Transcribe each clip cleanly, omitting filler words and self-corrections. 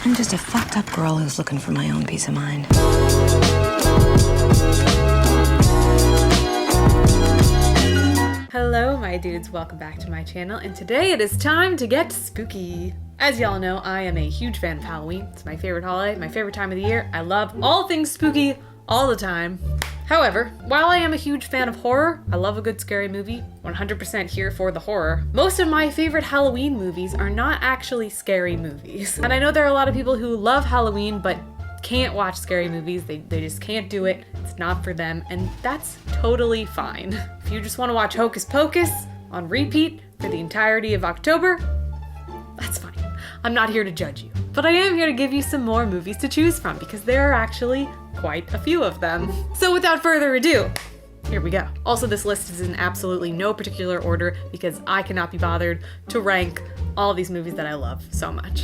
I'm just a fucked up girl who's looking for my own peace of mind. Hello, my dudes. Welcome back to my channel, and today it is time to get spooky. As y'all know, I am a huge fan of Halloween. It's my favorite holiday, my favorite time of the year. I love all things spooky all the time. However, while I am a huge fan of horror, I love a good scary movie, 100% here for the horror, most of my favorite Halloween movies are not actually scary movies. And I know there are a lot of people who love Halloween but can't watch scary movies. They just can't do it. It's not for them, and that's totally fine. If you just want to watch Hocus Pocus on repeat for the entirety of October, that's fine. I'm not here to judge you. But I am here to give you some more movies to choose from because there are actually quite a few of them. So without further ado, here we go. Also, this list is in absolutely no particular order because I cannot be bothered to rank all these movies that I love so much.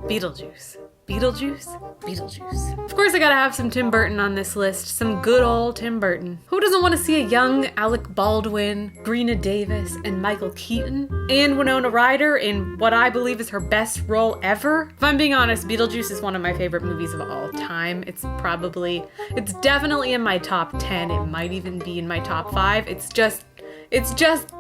Beetlejuice. Beetlejuice? Beetlejuice. Of course I gotta have some Tim Burton on this list. Some good old Tim Burton. Who doesn't want to see a young Alec Baldwin, Greena Davis, and Michael Keaton, and Winona Ryder in what I believe is her best role ever? If I'm being honest, Beetlejuice is one of my favorite movies of all time. It's definitely in my top 10. It might even be in my top 5. It's just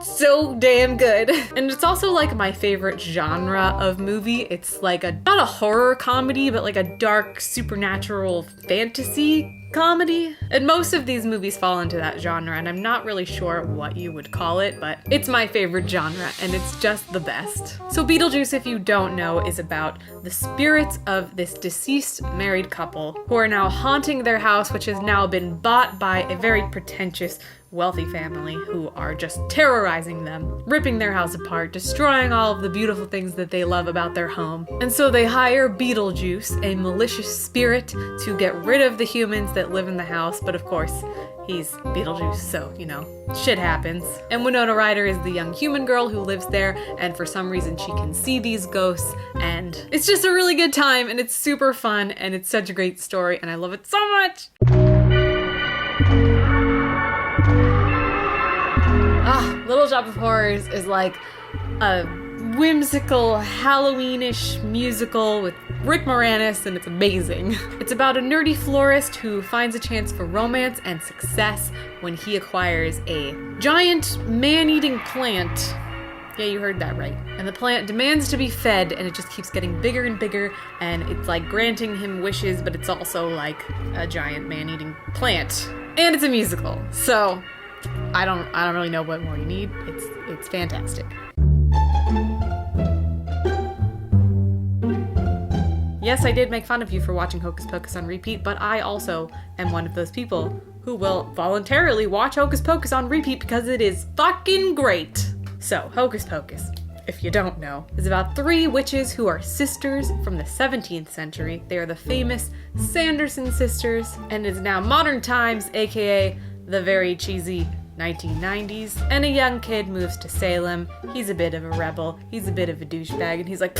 so damn good. And it's also like my favorite genre of movie. It's like not a horror comedy, but like a dark supernatural fantasy comedy. And most of these movies fall into that genre, and I'm not really sure what you would call it, but it's my favorite genre, and it's just the best. So Beetlejuice, if you don't know, is about the spirits of this deceased married couple who are now haunting their house, which has now been bought by a very pretentious wealthy family who are just terrorizing them, ripping their house apart, destroying all of the beautiful things that they love about their home. And so they hire Beetlejuice, a malicious spirit, to get rid of the humans that live in the house, but of course, he's Beetlejuice, so, you know, shit happens. And Winona Ryder is the young human girl who lives there, and for some reason she can see these ghosts, and it's just a really good time, and it's super fun, and it's such a great story, and I love it so much! Little Shop of Horrors is like a whimsical Halloweenish musical with Rick Moranis, and it's amazing. It's about a nerdy florist who finds a chance for romance and success when he acquires a giant man-eating plant. Yeah, you heard that right. And the plant demands to be fed, and it just keeps getting bigger and bigger, and it's like granting him wishes, but it's also like a giant man-eating plant. And it's a musical, so I don't really know what more you need. It's fantastic. Yes, I did make fun of you for watching Hocus Pocus on repeat, but I also am one of those people who will voluntarily watch Hocus Pocus on repeat because it is fucking great. So, Hocus Pocus, if you don't know, is about 3 witches who are sisters from the 17th century. They are the famous Sanderson sisters, and is now modern times, aka the very cheesy 1990s, and a young kid moves to Salem. He's a bit of a rebel, he's a bit of a douchebag, and he's like,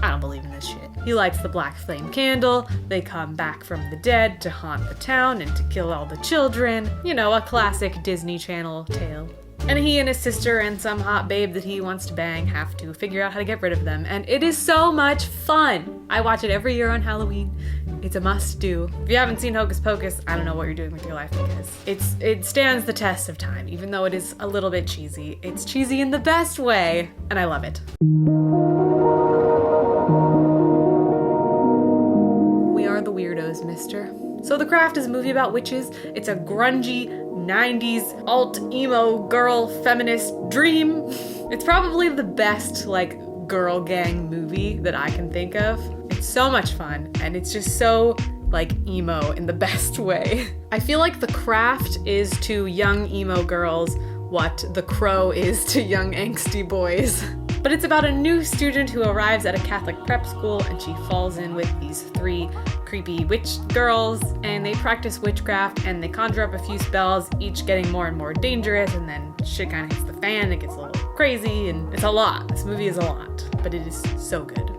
I don't believe in this shit. He lights the black flame candle, they come back from the dead to haunt the town and to kill all the children. You know, a classic Disney Channel tale. And he and his sister and some hot babe that he wants to bang have to figure out how to get rid of them, and it is so much fun! I watch it every year on Halloween. It's a must-do. If you haven't seen Hocus Pocus, I don't know what you're doing with your life because it stands the test of time, even though it is a little bit cheesy. It's cheesy in the best way, and I love it. We are the weirdos, mister. So The Craft is a movie about witches. It's a grungy 90s alt-emo girl feminist dream. It's probably the best, like, girl gang movie that I can think of. It's so much fun, and it's just so, like, emo in the best way. I feel like The Craft is to young emo girls what The Crow is to young angsty boys. But it's about a new student who arrives at a Catholic prep school, and she falls in with these 3 creepy witch girls, and they practice witchcraft, and they conjure up a few spells, each getting more and more dangerous, and then shit kind of hits the fan, it gets a little crazy, and it's a lot. This movie is a lot, but it is so good.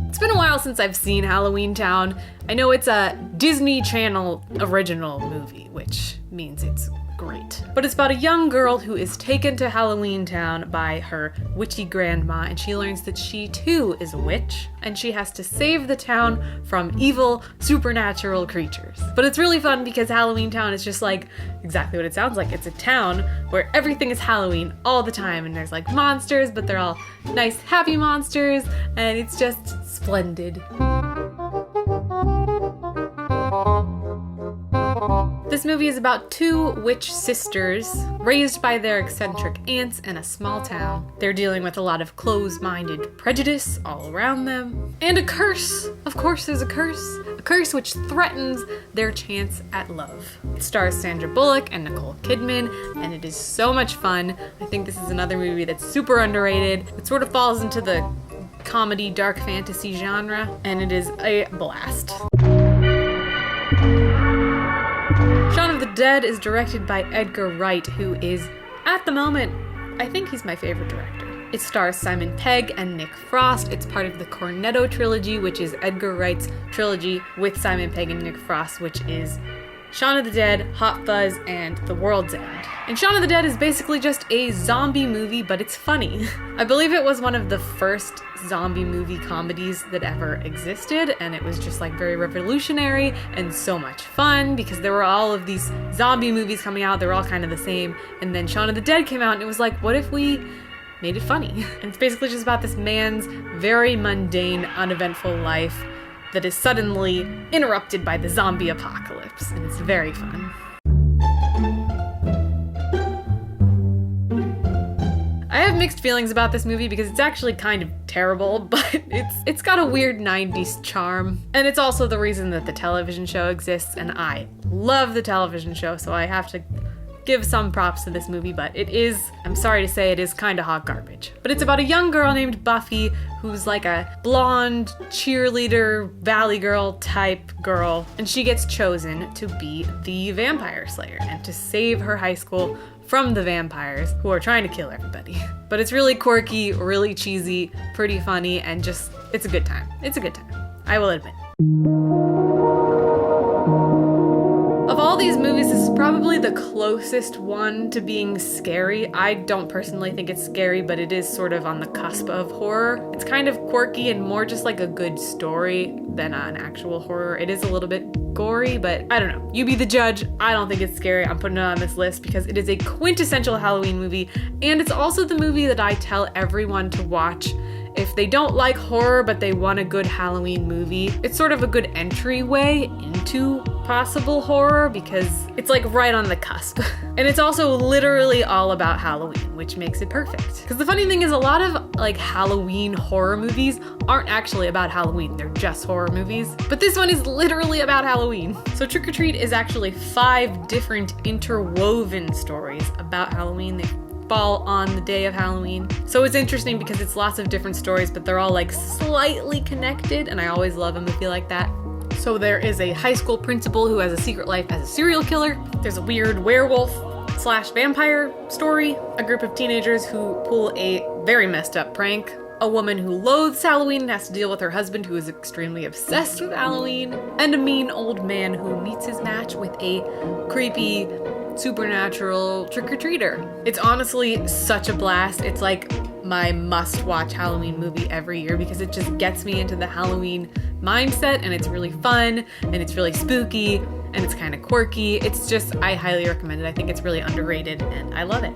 It's been a while since I've seen Halloween Town. I know it's a Disney Channel original movie, which means it's great. But it's about a young girl who is taken to Halloween Town by her witchy grandma, and she learns that she too is a witch, and she has to save the town from evil supernatural creatures. But it's really fun because Halloween Town is just like exactly what it sounds like. It's a town where everything is Halloween all the time, and there's like monsters, but they're all nice, happy monsters, and it's just splendid. This movie is about two witch sisters raised by their eccentric aunts in a small town. They're dealing with a lot of closed-minded prejudice all around them. And a curse! Of course there's a curse. A curse which threatens their chance at love. It stars Sandra Bullock and Nicole Kidman, and it is so much fun. I think this is another movie that's super underrated. It sort of falls into the comedy dark fantasy genre, and it is a blast. Shaun of the Dead is directed by Edgar Wright, who is, at the moment, I think he's my favorite director. It stars Simon Pegg and Nick Frost. It's part of the Cornetto trilogy, which is Edgar Wright's trilogy with Simon Pegg and Nick Frost, which is Shaun of the Dead, Hot Fuzz, and The World's End. And Shaun of the Dead is basically just a zombie movie, but it's funny. I believe it was one of the first zombie movie comedies that ever existed, and it was just like very revolutionary and so much fun because there were all of these zombie movies coming out. They were all kind of the same, and then Shaun of the Dead came out, and it was like, what if we made it funny? And it's basically just about this man's very mundane, uneventful life that is suddenly interrupted by the zombie apocalypse, and it's very fun. I have mixed feelings about this movie because it's actually kind of terrible, but it's got a weird 90s charm. And it's also the reason that the television show exists, and I love the television show, so I have to give some props to this movie, but it is, I'm sorry to say, it is kind of hot garbage. But it's about a young girl named Buffy who's like a blonde cheerleader, valley girl type girl, and she gets chosen to be the vampire slayer and to save her high school from the vampires who are trying to kill everybody. But it's really quirky, really cheesy, pretty funny, and just, it's a good time. It's a good time, I will admit. Of all these movies, this is probably the closest one to being scary. I don't personally think it's scary, but it is sort of on the cusp of horror. It's kind of quirky and more just like a good story than an actual horror. It is a little bit gory, but I don't know. You be the judge. I don't think it's scary. I'm putting it on this list because it is a quintessential Halloween movie, and it's also the movie that I tell everyone to watch if they don't like horror but they want a good Halloween movie. It's sort of a good entryway into possible horror because it's like right on the cusp. And it's also literally all about Halloween, which makes it perfect. Because the funny thing is a lot of like Halloween horror movies aren't actually about Halloween, they're just horror movies. But this one is literally about Halloween. So Trick or Treat is actually 5 different interwoven stories about Halloween. They fall on the day of Halloween. So it's interesting because it's lots of different stories, but they're all like slightly connected, and I always love a movie like that. So there is a high school principal who has a secret life as a serial killer. There's a weird werewolf/vampire story. A group of teenagers who pull a very messed up prank. A woman who loathes Halloween and has to deal with her husband who is extremely obsessed with Halloween. And a mean old man who meets his match with a creepy supernatural trick-or-treater. It's honestly such a blast. It's like my must-watch Halloween movie every year because it just gets me into the Halloween mindset, and it's really fun, and it's really spooky, and it's kind of quirky. It's just, I highly recommend it. I think it's really underrated, and I love it.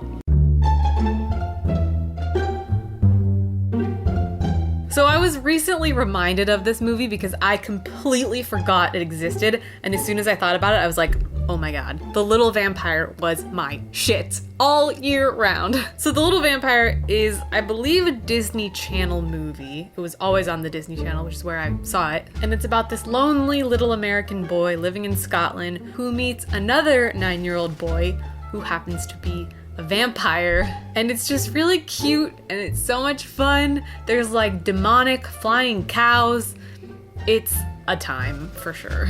So I was recently reminded of this movie because I completely forgot it existed, and as soon as I thought about it, I was like, oh my god, The Little Vampire was my shit all year round. So The Little Vampire is, I believe, a Disney Channel movie. It was always on the Disney Channel, which is where I saw it. And it's about this lonely little American boy living in Scotland who meets another 9-year-old boy who happens to be a vampire. And it's just really cute and it's so much fun. There's like demonic flying cows. It's a time for sure.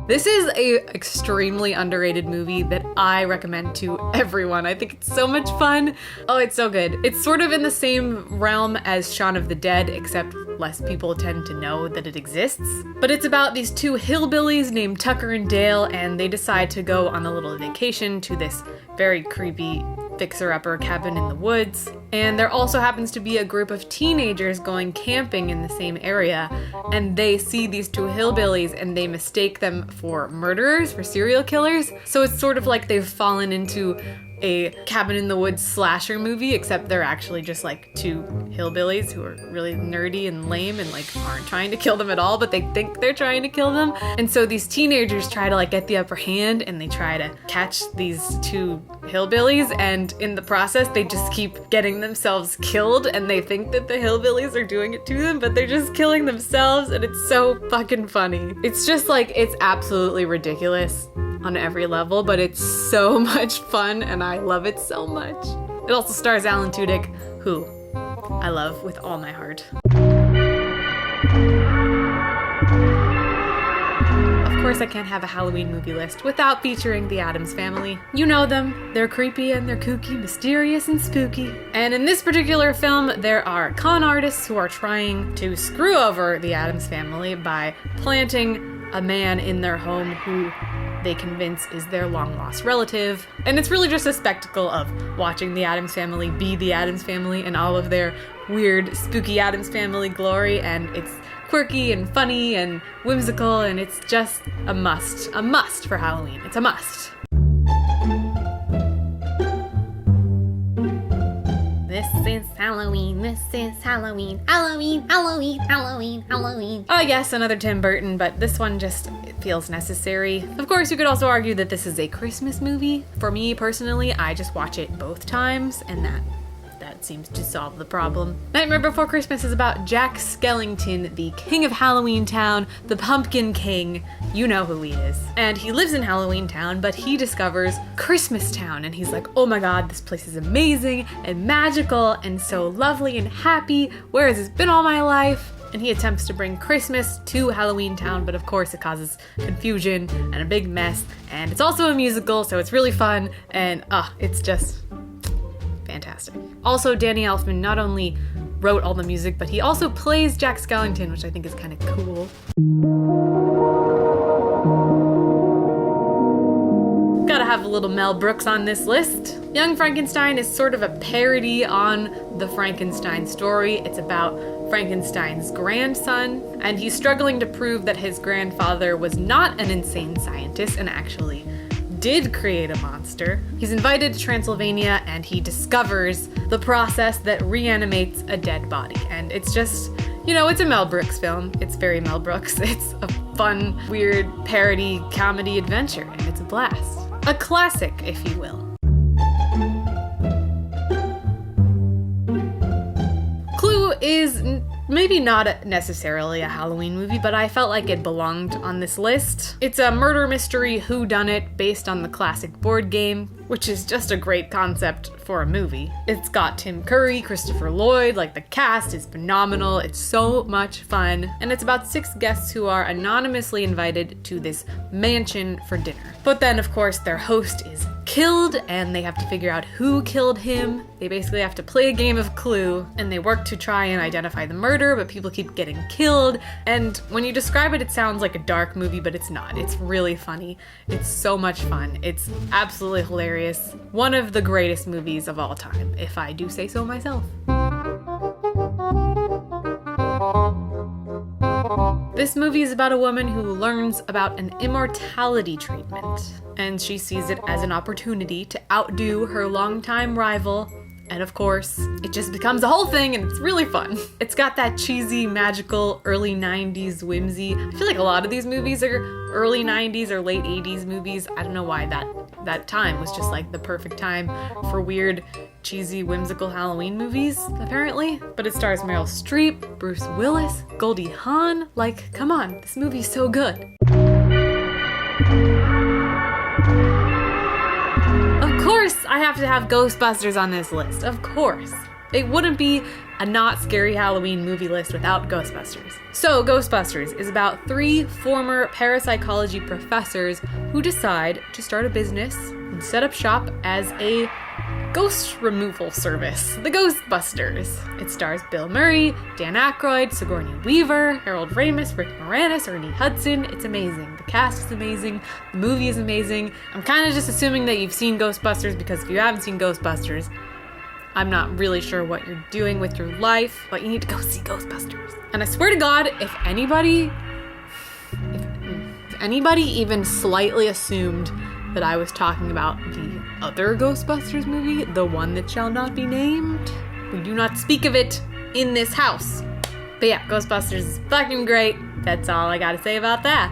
This is a extremely underrated movie that I recommend to everyone. I think it's so much fun. Oh, it's so good. It's sort of in the same realm as Shaun of the Dead, except less people tend to know that it exists. But it's about these two hillbillies named Tucker and Dale, and they decide to go on a little vacation to this very creepy fixer-upper cabin in the woods. And there also happens to be a group of teenagers going camping in the same area, and they see these two hillbillies and they mistake them for murderers, for serial killers. So it's sort of like they've fallen into a cabin in the woods slasher movie, except they're actually just like two hillbillies who are really nerdy and lame and like aren't trying to kill them at all, but they think they're trying to kill them. And so these teenagers try to like get the upper hand, and they try to catch these two hillbillies, and in the process they just keep getting themselves killed, and they think that the hillbillies are doing it to them, but they're just killing themselves, and it's so fucking funny. It's just like, it's absolutely ridiculous on every level, but it's so much fun and I love it so much. It also stars Alan Tudyk, who I love with all my heart. Of course, I can't have a Halloween movie list without featuring the Addams Family. You know them. They're creepy and they're kooky, mysterious and spooky. And in this particular film, there are con artists who are trying to screw over the Addams Family by planting a man in their home who they convince is their long-lost relative. And it's really just a spectacle of watching the Addams Family be the Addams Family and all of their weird, spooky Addams Family glory, and it's quirky and funny and whimsical, and it's just a must for Halloween. It's a must. This is Halloween, this is Halloween, Halloween, Halloween, Halloween, Halloween. Oh yes, another Tim Burton, but this one just feels necessary. Of course, you could also argue that this is a Christmas movie. For me personally, I just watch it both times, and that seems to solve the problem. Nightmare Before Christmas is about Jack Skellington, the king of Halloween Town, the Pumpkin King. You know who he is. And he lives in Halloween Town, but he discovers Christmas Town, and he's like, oh my god, this place is amazing and magical and so lovely and happy. Where has this been all my life? And he attempts to bring Christmas to Halloween Town, but of course it causes confusion and a big mess. And it's also a musical, so it's really fun, and it's just fantastic. Also, Danny Elfman not only wrote all the music, but he also plays Jack Skellington, which I think is kind of cool. Gotta have a little Mel Brooks on this list. Young Frankenstein is sort of a parody on the Frankenstein story. It's about Frankenstein's grandson, and he's struggling to prove that his grandfather was not an insane scientist and actually did create a monster. He's invited to Transylvania, and he discovers the process that reanimates a dead body. And it's just, it's a Mel Brooks film. It's very Mel Brooks. It's a fun, weird parody comedy adventure, and it's a blast. A classic, if you will. Clue is maybe not necessarily a Halloween movie, but I felt like it belonged on this list. It's a murder mystery whodunit based on the classic board game, which is just a great concept for a movie. It's got Tim Curry, Christopher Lloyd, the cast is phenomenal, it's so much fun, and it's about 6 guests who are anonymously invited to this mansion for dinner. But then, of course, their host is killed, and they have to figure out who killed him. They basically have to play a game of Clue, and they work to try and identify the murder, but people keep getting killed. And when you describe it, it sounds like a dark movie, but it's not. It's really funny. It's so much fun. It's absolutely hilarious. One of the greatest movies of all time, if I do say so myself. This movie is about a woman who learns about an immortality treatment, and she sees it as an opportunity to outdo her longtime rival, and of course, it just becomes a whole thing, and it's really fun. It's got that cheesy, magical, early 90s whimsy. I feel like a lot of these movies are early 90s or late 80s movies. I don't know why that time was just the perfect time for weird, cheesy, whimsical Halloween movies, apparently. But it stars Meryl Streep, Bruce Willis, Goldie Hawn. Come on, this movie's so good. Of course, I have to have Ghostbusters on this list. Of course. It wouldn't be a not scary Halloween movie list without Ghostbusters. So Ghostbusters is about 3 former parapsychology professors who decide to start a business and set up shop as a ghost removal service, the Ghostbusters. It stars Bill Murray, Dan Aykroyd, Sigourney Weaver, Harold Ramis, Rick Moranis, Ernie Hudson. It's amazing. The cast is amazing. The movie is amazing. I'm kind of just assuming that you've seen Ghostbusters, because if you haven't seen Ghostbusters, I'm not really sure what you're doing with your life, but you need to go see Ghostbusters. And I swear to God, if anybody even slightly assumed that I was talking about the other Ghostbusters movie, the one that shall not be named, we do not speak of it in this house. But yeah, Ghostbusters is fucking great. That's all I gotta say about that.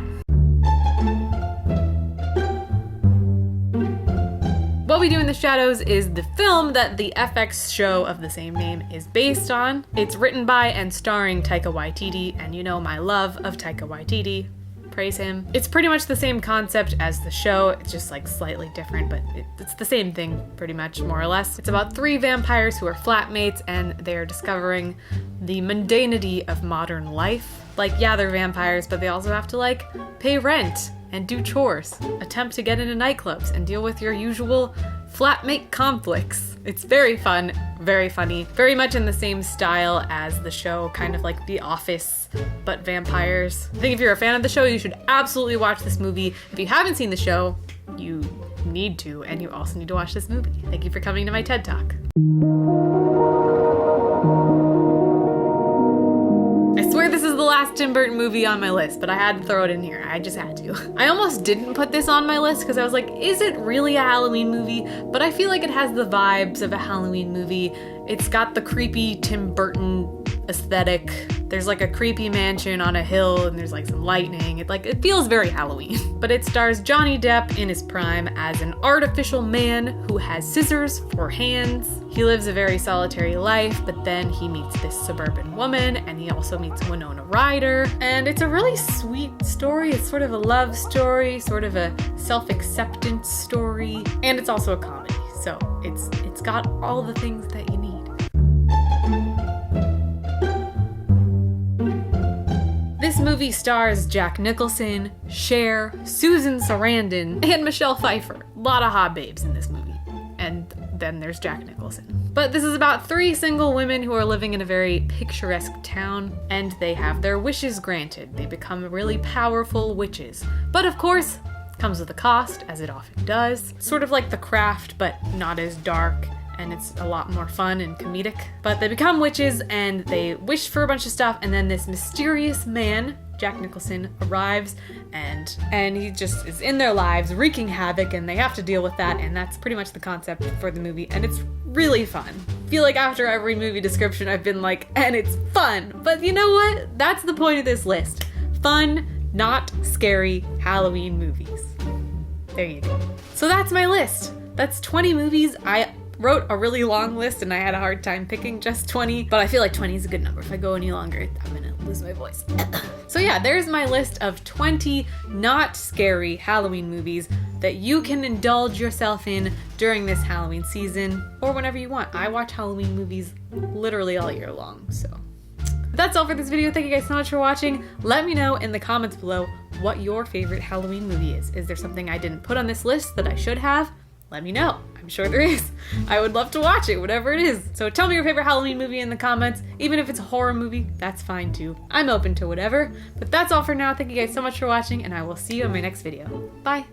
What We Do in the Shadows is the film that the FX show of the same name is based on. It's written by and starring Taika Waititi, and you know my love of Taika Waititi. Praise him. It's pretty much the same concept as the show. It's just like slightly different, but it's the same thing pretty much, more or less. It's about 3 vampires who are flatmates, and they are discovering the mundanity of modern life. Like, yeah, they're vampires, but they also have to like pay rent and do chores, attempt to get into nightclubs, and deal with your usual flatmate conflicts. It's very fun, very funny, very much in the same style as the show, kind of like The Office, but vampires. I think if you're a fan of the show, you should absolutely watch this movie. If you haven't seen the show, you need to, and you also need to watch this movie. Thank you for coming to my TED Talk. I swear this is the last Tim Burton movie on my list, but I had to throw it in here. I just had to. I almost didn't put this on my list because I was like, is it really a Halloween movie? But I feel like it has the vibes of a Halloween movie. It's got the creepy Tim Burton aesthetic. There's like a creepy mansion on a hill and there's like some lightning. It feels very Halloween. But it stars Johnny Depp in his prime as an artificial man who has scissors for hands. He lives a very solitary life, but then he meets this suburban woman, and he also meets Winona Ryder. And it's a really sweet story. It's sort of a love story, sort of a self-acceptance story, and it's also a comedy. So it's got all the things that you need. This movie stars Jack Nicholson, Cher, Susan Sarandon, and Michelle Pfeiffer. A lot of hot babes in this movie. And then there's Jack Nicholson. But this is about 3 single women who are living in a very picturesque town, and they have their wishes granted. They become really powerful witches. But of course, comes with a cost, as it often does. Sort of like The Craft, but not as dark, and it's a lot more fun and comedic. But they become witches, and they wish for a bunch of stuff, and then this mysterious man, Jack Nicholson, arrives, and he just is in their lives wreaking havoc, and they have to deal with that, and that's pretty much the concept for the movie, and it's really fun. I feel like after every movie description I've been like, and it's fun, but you know what? That's the point of this list. Fun, not scary Halloween movies. There you go. So that's my list. That's 20 movies. I wrote a really long list and I had a hard time picking just 20, but I feel like 20 is a good number. If I go any longer, I'm gonna lose my voice. So yeah, there's my list of 20 not scary Halloween movies that you can indulge yourself in during this Halloween season or whenever you want. I watch Halloween movies literally all year long, so. That's all for this video. Thank you guys so much for watching. Let me know in the comments below what your favorite Halloween movie is. Is there something I didn't put on this list that I should have? Let me know. I'm sure there is. I would love to watch it, whatever it is. So tell me your favorite Halloween movie in the comments. Even if it's a horror movie, that's fine too. I'm open to whatever. But that's all for now. Thank you guys so much for watching, and I will see you in my next video. Bye.